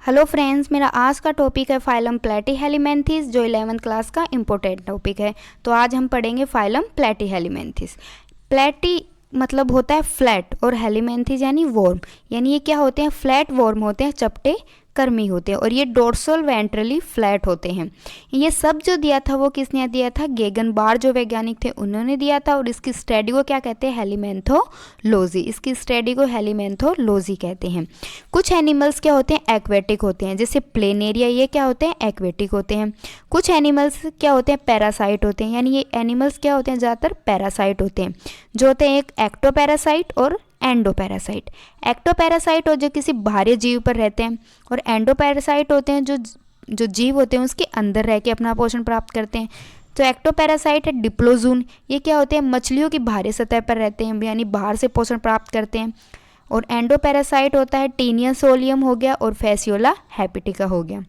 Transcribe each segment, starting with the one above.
Hello friends, मेरा आज का टॉपिक है फाइलम प्लेटीहेलिमेंथिस जो 11th क्लास का इम्पोर्टेंट टॉपिक है। तो आज हम पढ़ेंगे फाइलम प्लेटीहेलिमेंथिस। प्लेटी मतलब होता है फ्लैट और हेलिमेंथिस यानी वॉर्म, यानी ये क्या होते हैं, फ्लैट वॉर्म होते हैं, चपटे कर्मी होते हैं और ये डोर्सल वेंट्रली फ्लैट होते हैं। ये सब जो दिया था वो किसने दिया था, गेगन बार जो वैज्ञानिक थे उन्होंने दिया था। और इसकी स्टडी को क्या कहते हैं, हेलिमेंथोलॉजी। इसकी स्टडी को हेलिमेंथोलॉजी कहते हैं। कुछ एनिमल्स क्या होते हैं, एक्वेटिक होते हैं, जैसे प्लेनेरिया, ये क्या होते हैं, एक्वेटिक होते हैं। कुछ एनिमल्स क्या होते हैं, पैरासाइट होते हैं, यानी ये एनिमल्स क्या होते हैं, ज़्यादातर पैरासाइट होते हैं, जो होते हैं एक एक्टोपैरासाइट और एंडोपैरासाइट। एक्टोपैरासाइट और जो किसी बाहरी जीव पर रहते हैं, और एंडोपैरासाइट होते हैं जो जीव होते हैं उसके अंदर रह के अपना पोषण प्राप्त करते हैं। तो एक्टोपैरासाइट है डिप्लोजून, ये क्या होते हैं, मछलियों की बाहरी सतह पर रहते हैं, यानी बाहर से पोषण प्राप्त करते हैं। और एंडोपैरासाइट होता है टीनिया सोलियम हो गया और फैसियोला हेपेटिका हो गया।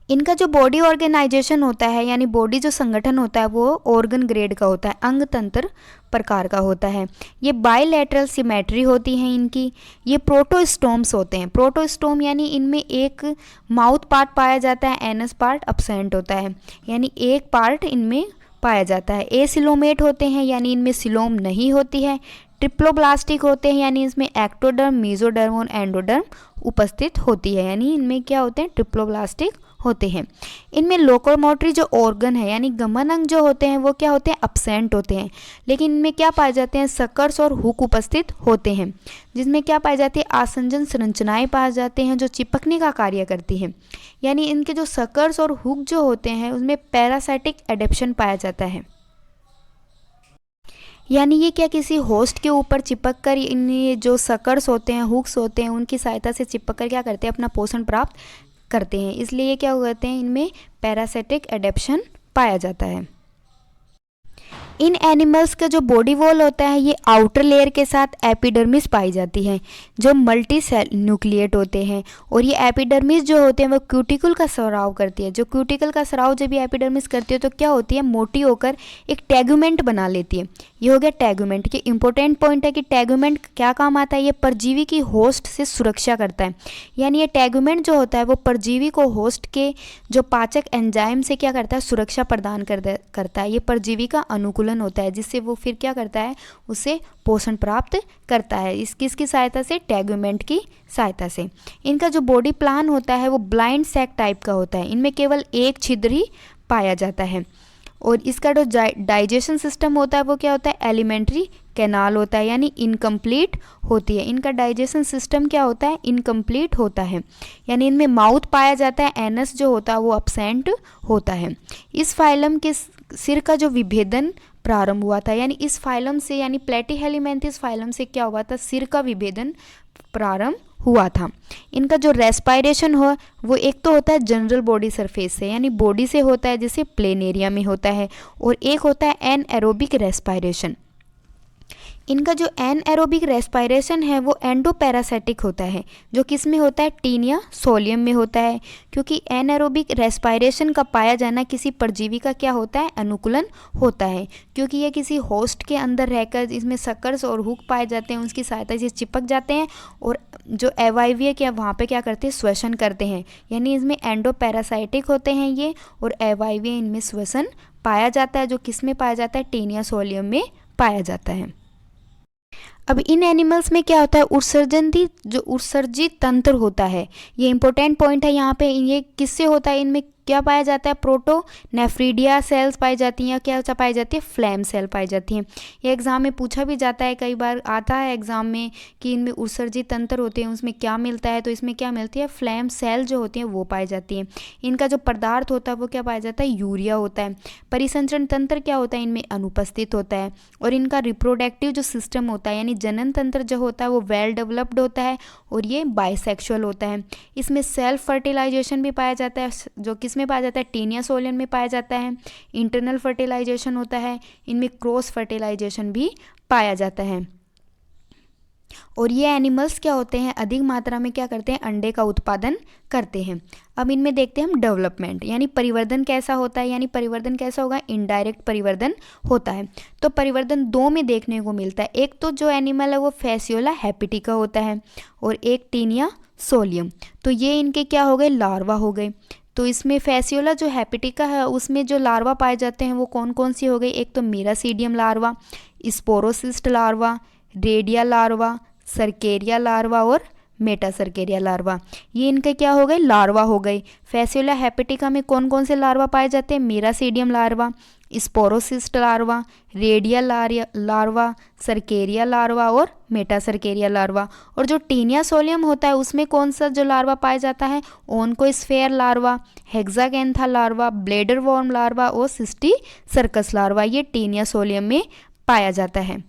इनका जो बॉडी ऑर्गेनाइजेशन होता है, यानी बॉडी जो संगठन होता है वो ऑर्गन ग्रेड का होता है, अंग तंत्र प्रकार का होता है। ये बायलैटरल सिमेट्री होती है इनकी। ये प्रोटोस्टोम्स होते हैं। प्रोटोस्टोम यानी इनमें एक माउथ पार्ट पाया जाता है, एनस पार्ट अपसेंट होता है, यानी एक पार्ट इनमें पाया जाता है। एसिलोमेट होते हैं, यानी इनमें सिलोम नहीं होती है। ट्रिप्लोब्लास्टिक होते हैं, यानी इसमें एक्टोडर्म, मेसोडर्म और एंडोडर्म उपस्थित होती है, यानी इनमें क्या होते हैं, ट्रिप्लोब्लास्टिक होते हैं। इनमें लोकोमोटरी जो ऑर्गन है यानी गमन अंग जो होते हैं वो क्या होते हैं, अपसेंट होते हैं। लेकिन इनमें क्या पाए जाते हैं, सकर्स और हुक उपस्थित होते हैं, जिसमें क्या पाई जाती है, आसंजन संरचनाएं पाए जाते हैं जो चिपकने का कार्य करती हैं। यानी इनके जो सकर्स और हुक जो होते हैं उसमें पैरासाइटिक एडेप्शन पाया जाता है, यानी ये क्या किसी होस्ट के ऊपर चिपक कर इन जो सकर्स होते हैं, हुक्स होते हैं, उनकी सहायता से चिपक कर क्या करते हैं, अपना पोषण प्राप्त करते हैं। इसलिए ये क्या होते हैं, इनमें पैरासाइटिक एडेप्शन पाया जाता है। इन एनिमल्स का जो बॉडी वॉल होता है ये आउटर लेयर के साथ एपिडर्मिस पाई जाती है जो मल्टी सेल न्यूक्लिएट होते हैं। और ये एपिडर्मिस जो होते हैं वो क्यूटिकल का स्राव करती है। जो क्यूटिकल का स्राव जब ये एपिडर्मिस करती है तो क्या होती है, मोटी होकर एक टैगुमेंट बना लेती है। ये हो गया टैगुमेंट। के इंपॉर्टेंट पॉइंट है कि टैगुमेंट क्या काम आता है, ये परजीवी की होस्ट से सुरक्षा करता है। यानी ये टैगुमेंट जो होता है वो परजीवी को होस्ट के जो पाचक एंजाइम से क्या करता है, सुरक्षा प्रदान करता है। ये परजीवी का अनुकूलन होता है जिससे वो फिर क्या करता है, उसे पोषण प्राप्त करता है। इस किसकी सहायता से, टैगुमेंट की सहायता से। इनका जो बॉडी प्लान होता है वो ब्लाइंड सैक टाइप का होता है। इनमें केवल एक छिद्र ही पाया जाता है। और इसका जो डाइजेशन सिस्टम होता है वो क्या होता है, एलिमेंट्री कैनाल होता है, यानी इनकम्प्लीट होती है। इनका डाइजेशन सिस्टम क्या होता है, इनकम्प्लीट होता है। यानी इनमें माउथ पाया जाता है, एनस जो होता है वो अपसेंट होता है। इस फाइलम के सिर का जो विभेदन प्रारंभ हुआ था, यानी इस फाइलम से, यानी प्लेटीहेलिमेंथिस फाइलम से क्या हुआ था, सिर का विभेदन प्रारंभ हुआ था। इनका जो रेस्पायरेशन हो वो एक तो होता है जनरल बॉडी सरफेस से, यानी बॉडी से होता है, जैसे प्लेनेरिया में होता है, और एक होता है एनएरोबिक रेस्पायरेशन। इनका जो एनएरोबिक रेस्पायरेशन है वो एंडोपैरासाइटिक होता है, जो किस में होता है, टीनिया सोलियम में होता है। क्योंकि एनएरोबिक रेस्पायरेशन का पाया जाना किसी परजीवी का क्या होता है, अनुकूलन होता है। क्योंकि ये किसी होस्ट के अंदर रहकर इसमें सकर्स और हुक पाए जाते हैं, उसकी सहायता से चिपक जाते हैं और जो एवाइविया क्या वहाँ पे क्या करते हैं, श्वसन करते हैं। यानी इसमें एंडोपैरासाइटिक होते हैं ये, और एवाइविया इनमें श्वसन पाया जाता है, जो किस में पाया जाता है, टीनिया सोलियम में पाया जाता है। अब इन एनिमल्स में क्या होता है, जो उत्सर्जित तंत्र होता है, ये इंपॉर्टेंट पॉइंट है यहाँ पे। ये किससे होता है, इनमें क्या पाया जाता है, प्रोटोनेफ्रीडिया सेल्स पाई जाती हैं, या क्या पाई जाती है, फ्लैम सेल पाई जाती हैं। ये एग्जाम में पूछा भी जाता है, कई बार आता है एग्जाम में कि इनमें उत्सर्जित तंत्र होते हैं, उसमें क्या मिलता है, तो इसमें क्या मिलती है, फ्लैम सेल जो होती हैं वो पाई जाती हैं। इनका जो पदार्थ होता है वो क्या पाया जाता है, यूरिया होता है। परिसंचरण तंत्र क्या होता है, इनमें अनुपस्थित होता है। और इनका रिप्रोडक्टिव जो सिस्टम होता है, यानी जनन तंत्र जो होता है वो वेल डेवलप्ड होता है, और ये बाइसेक्सुअल होता है। इसमें सेल्फ फर्टिलाइजेशन भी पाया जाता है, जो किस में पाया जाता है, टीनिया सोलियन में पाया जाता है। इंटरनल फर्टिलाइजेशन होता है, इनमें क्रॉस फर्टिलाइजेशन भी पाया जाता है। और ये एनिमल्स क्या होते हैं, अधिक मात्रा में क्या करते हैं, अंडे का उत्पादन करते हैं। अब इनमें देखते हैं हम डेवलपमेंट, यानी परिवर्धन कैसा होता है। यानी परिवर्धन कैसा होगा, इनडायरेक्ट परिवर्धन होता है। तो परिवर्धन दो में देखने को मिलता है। एक तो जो एनिमल है वो फैसियोला हेपेटिका होता है, और एक टीनिया सोलियम। तो ये इनके क्या हो गए, लार्वा हो गए। तो इसमें फैसियोला जो हेपेटिका है उसमें जो लार्वा पाए जाते हैं वो कौन कौन सी हो गई, एक तो miracidium larva, sporocyst larva, redia larva, cercaria larva और मेटासर्केरिया लार्वा। ये इनके क्या हो गए, लार्वा हो गए। फैसियोला हेपेटिका में कौन कौन से लार्वा पाए जाते हैं, miracidium larva, sporocyst larva, redia larva, cercaria larva और मेटासर्केरिया लार्वा। और जो टीनिया सोलियम होता है उसमें कौन सा जो लार्वा पाया जाता है, oncosphere larva, hexacanth larva, bladder worm larva और सिस्टी सर्कस लार्वा। ये टीनिया सोलियम में पाया जाता है।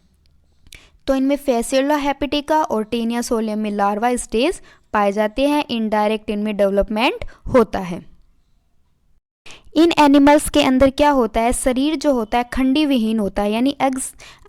तो इनमें फैसियोला हेपेटिका और टीनिया सोलियम में लार्वा स्टेज पाए जाते हैं। इनडायरेक्ट इनमें डेवलपमेंट होता है। इन एनिमल्स के अंदर क्या होता है, शरीर जो होता है खंडी विहीन होता है, यानी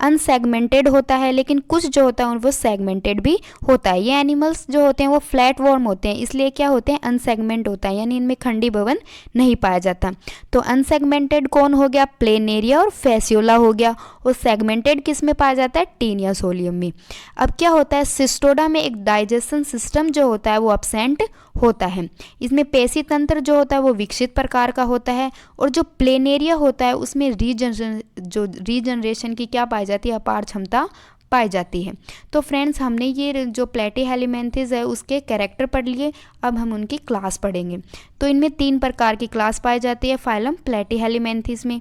अनसेगमेंटेड होता है, लेकिन कुछ जो होता है वो सेगमेंटेड भी होता है। ये एनिमल्स जो होते हैं वो फ्लैट वॉर्म होते हैं, इसलिए क्या होते हैं, अनसेगमेंट होता है, यानी इनमें खंडी भवन नहीं पाया जाता। तो अनसेगमेंटेड कौन हो गया, प्लेनेरिया और फैसियोला हो गया। और सेगमेंटेड किस में पाया जाता है, टीनिया सोलियम में। अब क्या होता है, सिस्टोडा में एक डाइजेशन सिस्टम जो होता है वो एब्सेंट होता है। इसमें पेशी तंत्र जो होता है वो विकसित प्रकार का होता है। और जो प्लेनेरिया होता है उसमें रीजनरेशन की क्या पाई जाती है, अपार क्षमता पाई जाती है। तो फ्रेंड्स, हमने ये जो प्लेटीहेल्मिन्थेस है उसके कैरेक्टर पढ़ लिए। अब हम उनकी क्लास पढ़ेंगे। तो इनमें 3 प्रकार की क्लास पाई जाती है फाइलम प्लेटीहेल्मिन्थेस में।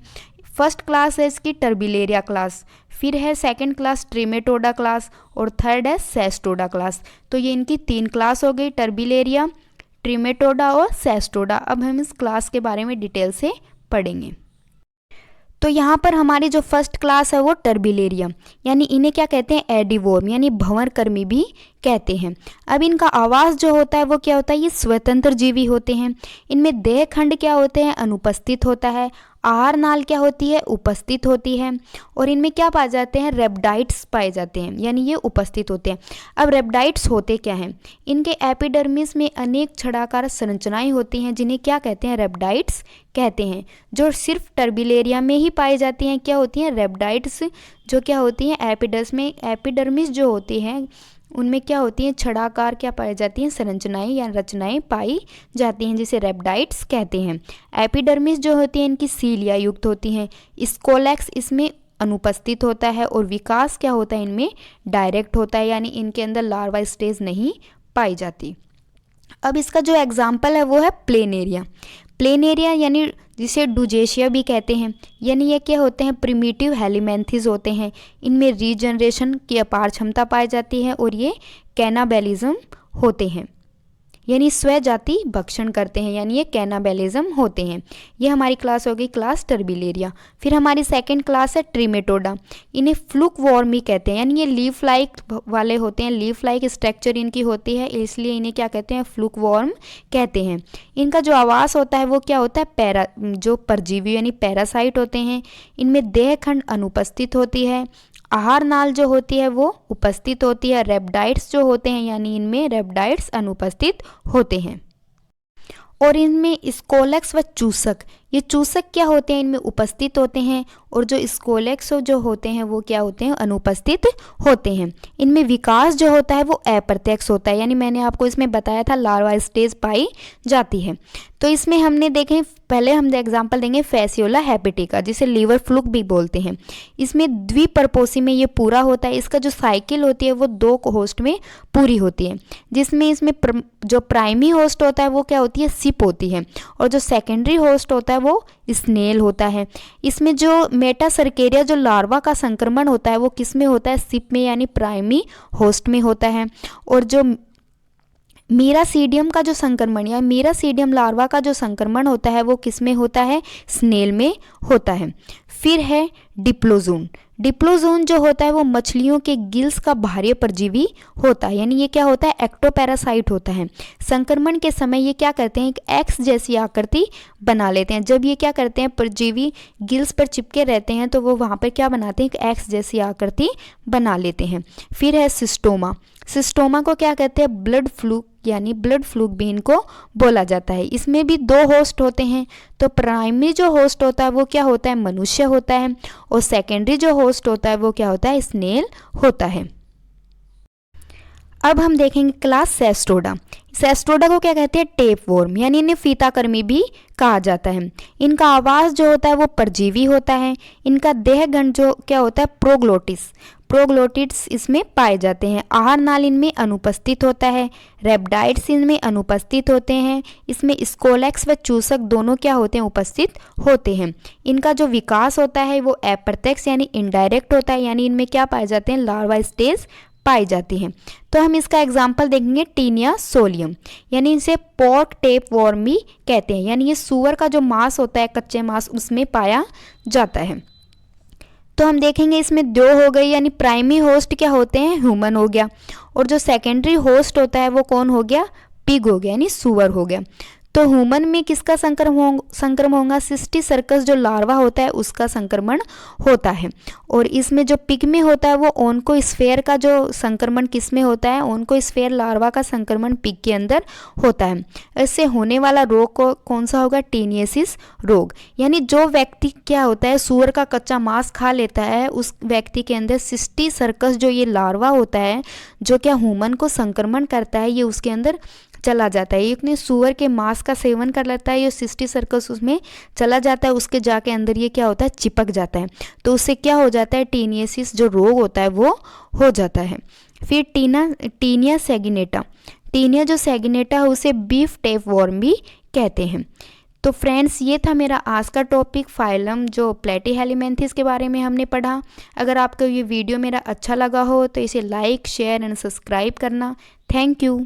फर्स्ट क्लास है इसकी टर्बिलेरिया क्लास, फिर है सेकंड क्लास ट्रिमेटोडा क्लास और थर्ड है सेस्टोडा क्लास। तो ये इनकी 3 क्लास हो गई, टर्बिलेरिया, ट्रिमेटोडा और सेस्टोडा। अब हम इस क्लास के बारे में डिटेल से पढ़ेंगे। तो यहाँ पर हमारी जो फर्स्ट क्लास है वो टर्बिलेरिया, यानी इन्हें क्या कहते हैं, एडिवोर्म, यानी भंवरकृमि भी कहते हैं। अब इनका आवास जो होता है वो क्या होता है, ये स्वतंत्र जीवी होते हैं। इनमें देह खंड क्या होते हैं, अनुपस्थित होता है। आहार नाल क्या होती है, उपस्थित होती है। और इनमें क्या पाए जाते हैं, रेप्टाइड्स पाए जाते हैं, यानी ये उपस्थित होते हैं। अब रेप्टाइड्स होते क्या हैं, इनके एपिडर्मिस में अनेक छड़ाकार संरचनाएं होती हैं जिन्हें क्या कहते हैं, रेप्टाइड्स कहते हैं, जो सिर्फ टर्बिलेरिया में ही पाई जाती हैं। क्या होती हैं, रेप्टाइड्स, जो क्या होती हैं, एपिडर्मिस जो होती हैं उनमें क्या होती हैं, छड़ाकार क्या पाई जाती हैं, संरचनाएं या रचनाएं पाई जाती हैं, जिसे रेप्टाइड्स कहते हैं। एपिडर्मिस जो होती है इनकी सीलिया युक्त होती हैं। स्कोलेक्स इसमें अनुपस्थित होता है। और विकास क्या होता है, इनमें डायरेक्ट होता है, यानी इनके अंदर लार्वा स्टेज नहीं पाई जाती। अब इसका जो एग्जाम्पल है वो है प्लेनेरिया। प्लेनेरिया यानी जिसे डुजेशिया भी कहते हैं, यानी ये क्या होते हैं, प्रिमिटिव हेलिमेंथिस होते हैं। इनमें रीजनरेशन की अपार क्षमता पाई जाती है और ये कैनाबेलिज्म होते हैं, यानी स्वजाति भक्षण करते हैं, यानी ये कैनाबेलिज्म होते हैं। ये हमारी क्लास हो गई क्लास टर्बिलेरिया। फिर हमारी सेकंड क्लास है ट्रिमेटोडा। इन्हें फ्लूक वॉर्म ही कहते हैं, यानी ये लीफ लाइक वाले होते हैं, लीफ लाइक स्ट्रक्चर इनकी होती है, इसलिए इन्हें क्या कहते हैं, फ्लूक वॉर्म कहते हैं। इनका जो आवास होता है वो क्या होता है, जो परजीवी यानी पैरासाइट होते हैं। इनमें देह खंड अनुपस्थित होती है। आहार नाल जो होती है वो उपस्थित होती है। रेप्टाइड्स जो होते हैं, यानी इनमें रेप्टाइड्स अनुपस्थित होते हैं। और इनमें स्कोलेक्स व चूसक, ये चूसक क्या होते हैं, इनमें उपस्थित होते हैं। और जो स्कोलेक्स जो होते हैं वो क्या होते हैं, अनुपस्थित होते हैं। इनमें विकास जो होता है वो अप्रत्यक्ष होता है, यानी मैंने आपको इसमें बताया था लार्वा स्टेज पाई जाती है। तो इसमें हमने देखें, पहले हम एग्जांपल देंगे फैसियोला हेपेटिका, जिसे लीवर फ्लूक भी बोलते हैं। इसमें द्विपर्पोसी में ये पूरा होता है। इसका जो साइकिल होती है वो 2 होस्ट में पूरी होती है, जिसमें इसमें जो प्राइमरी होस्ट होता है वो क्या होती है, सिप होती है। और जो सेकेंडरी होस्ट होता है वो स्नेल होता है। इसमें जो मेटासर्केरिया जो लार्वा का संक्रमण होता है वो किस में होता है, सिप में, यानी प्राइमरी होस्ट में होता है। और जो मीरासीडियम का जो संक्रमण या मीरासीडियम लार्वा का जो संक्रमण होता है वो किस में होता है, स्नेल में होता है। फिर है डिप्लोजोन। डिप्लोजोन जो होता है वो मछलियों के गिल्स का बाह्य परजीवी होता है, यानी ये क्या होता है, एक्टोपैरासाइट होता है। संक्रमण के समय ये क्या करते हैं, एक एक्स जैसी आकृति बना लेते हैं। जब ये क्या करते हैं, परजीवी गिल्स पर चिपके रहते हैं तो वो वहाँ पर क्या बनाते हैं, एक एक्स जैसी आकृति बना लेते हैं। फिर है सिस्टोमा। सिस्टोमा को क्या कहते हैं, ब्लड फ्लूक, यानी ब्लड फ्लूक भी इनको बोला जाता है। इसमें भी 2 होस्ट होते हैं। तो प्राइमरी जो होस्ट होता है वो क्या होता है, मनुष्य होता है। और सेकेंडरी जो होस्ट होता है वो क्या होता है, स्नेल होता है। अब हम देखेंगे क्लास सेस्टोडा। सेस्ट्रोडा को क्या कहते हैं, टेप वॉर्म, यानी इन्हें फीताकृमि भी कहा जाता है। इनका आवास जो होता है वो परजीवी होता है। इनका देह गंध जो क्या होता है, प्रोग्लोटिड्स इसमें पाए जाते हैं। आहार नाल इनमें अनुपस्थित होता है। रेप्टाइड्स इनमें अनुपस्थित होते हैं। इसमें स्कोलेक्स व चूसक दोनों क्या होते हैं, उपस्थित होते हैं। इनका जो विकास होता है वो अप्रत्यक्ष यानी इनडायरेक्ट होता है, यानी इनमें क्या पाए जाते हैं, लार्वा स्टेज पाई जाती हैं। तो हम इसका एग्जाम्पल देखेंगे टीनिया सोलियम, यानी इसे पोर्क टेप वॉर्म भी कहते हैं, यानी ये सूअर का जो मांस होता है, कच्चे मांस, उसमें पाया जाता है। तो हम देखेंगे इसमें दो हो गई, यानी प्राइमरी होस्ट क्या होते हैं, ह्यूमन हो गया, और जो सेकेंडरी होस्ट होता है वो कौन हो गया, पिग हो गया, यानी सूअर हो गया। तो ह्यूमन में किसका संक्रमण होगा, सिस्टी सर्कस जो लार्वा होता है उसका संक्रमण होता है। और इसमें जो पिग में होता है वो ओन्कोस्फेयर का जो संक्रमण किस में होता है, ओन्कोस्फेयर लार्वा का संक्रमण पिग के अंदर होता है। इससे होने वाला रोग को कौन सा होगा, टेनियसिस रोग, यानी जो व्यक्ति क्या होता है, सूअर का कच्चा मांस खा लेता है, उस व्यक्ति के अंदर सिस्टी सर्कस जो ये लार्वा होता है जो क्या ह्यूमन को संक्रमण करता है, ये उसके अंदर चला जाता है। एक ने सूअर के मांस का सेवन कर लेता है, ये सिस्टी सर्कस उसमें चला जाता है, उसके जाके अंदर ये क्या होता है, चिपक जाता है। तो उससे क्या हो जाता है, टीनियसिस जो रोग होता है वो हो जाता है। फिर टीनिया सैगिनेटा, टीनिया जो सैगिनेटा है उसे बीफ टेप वॉर्म भी कहते हैं। तो फ्रेंड्स, ये था मेरा आज का टॉपिक, फाइलम जो प्लेटीहेलिमेंथिस के बारे में हमने पढ़ा। अगर आपको ये वीडियो मेरा अच्छा लगा हो तो इसे लाइक, शेयर एंड सब्सक्राइब करना। Thank you.